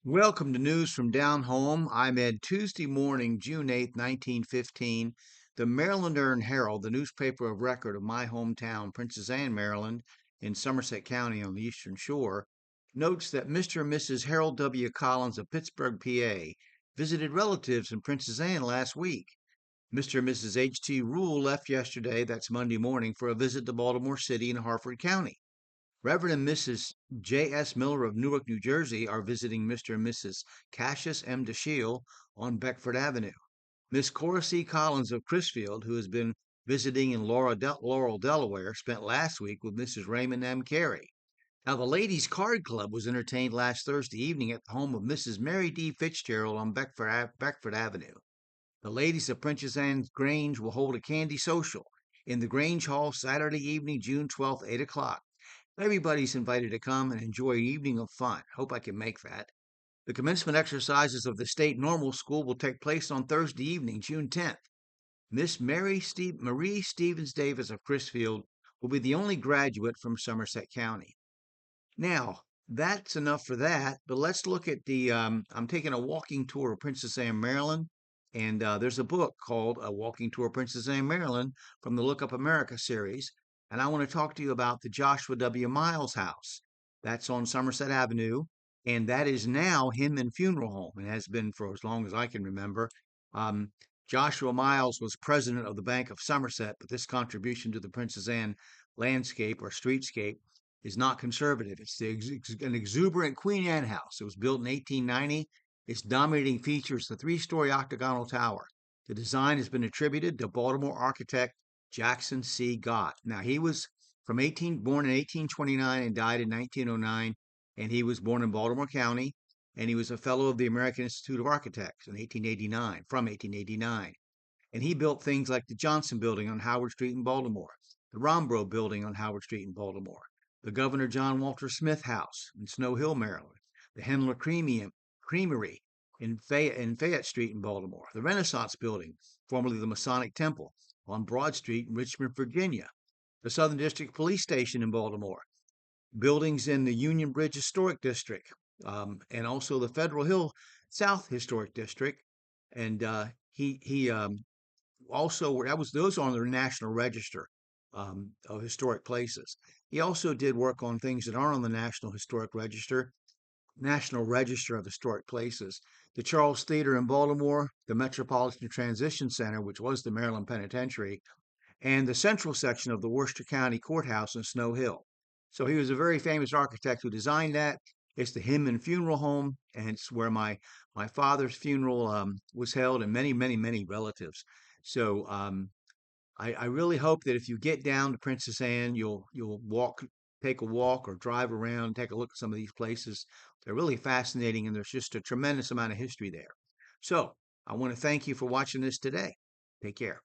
Welcome to News from Down Home. I'm Ed. Tuesday morning, June 8th, 1915. The Marylander and Herald, the newspaper of record of my hometown, Princess Anne, Maryland, in Somerset County on the Eastern Shore, notes that Mr. and Mrs. Harold W. Collins of Pittsburgh, PA, visited relatives in Princess Anne last week. Mr. and Mrs. H.T. Rule left yesterday, that's Monday morning, for a visit to Baltimore City and Harford County. Reverend and Mrs. J.S. Miller of Newark, New Jersey, are visiting Mr. and Mrs. Cassius M. DeShiel on Beckford Avenue. Miss Cora C. Collins of Crisfield, who has been visiting in Laurel, Delaware, spent last week with Mrs. Raymond M. Carey. Now, the Ladies' Card Club was entertained last Thursday evening at the home of Mrs. Mary D. Fitzgerald on Beckford Avenue. The ladies of Princess Anne's Grange will hold a candy social in the Grange Hall Saturday evening, June 12th, 8 o'clock. Everybody's invited to come and enjoy an evening of fun. Hope I can make that. The commencement exercises of the State Normal School will take place on Thursday evening, June 10th. Miss Marie Stevens Davis of Crisfield will be the only graduate from Somerset County. Now, that's enough for that, but let's look at I'm taking a walking tour of Princess Anne, Maryland, and there's a book called A Walking Tour of Princess Anne, Maryland from the Look Up America series, and I want to talk to you about the Joshua W. Miles House. That's on Somerset Avenue, and that is now Hinman Funeral Home, and has been for as long as I can remember. Um, Joshua Miles was president of the Bank of Somerset, but this contribution to the Princess Anne landscape or streetscape is not conservative. It's an exuberant Queen Anne house. It was built in 1890. Its dominating feature is the three-story octagonal tower. The design has been attributed to Baltimore architect Jackson C. Gott. Now, he was born in 1829 and died in 1909, and he was born in Baltimore County, and he was a fellow of the American Institute of Architects in 1889, from 1889. And he built things like the Johnson Building on Howard Street in Baltimore, the Rombrow Building on Howard Street in Baltimore, the Governor John Walter Smith House in Snow Hill, Maryland, the Hendler Creamery in Fayette Street in Baltimore, the Renaissance Building, formerly the Masonic Temple, on Broad Street in Richmond, Virginia, the Southern District Police Station in Baltimore, buildings in the Union Bridge Historic District, and also the Federal Hill South Historic District. And he also those are on the National Register of Historic Places. He also did work on things that aren't on the National Register of Historic Places. The Charles Theater in Baltimore, the Metropolitan Transition Center, which was the Maryland Penitentiary, and the central section of the Worcester County Courthouse in Snow Hill. So he was a very famous architect who designed that. It's the Hinman Funeral Home, and it's where my father's funeral was held, and many relatives. So I really hope that if you get down to Princess Anne, you'll take a walk, or drive around, take a look at some of these places. They're really fascinating, and there's just a tremendous amount of history there. So I want to thank you for watching this today. Take care.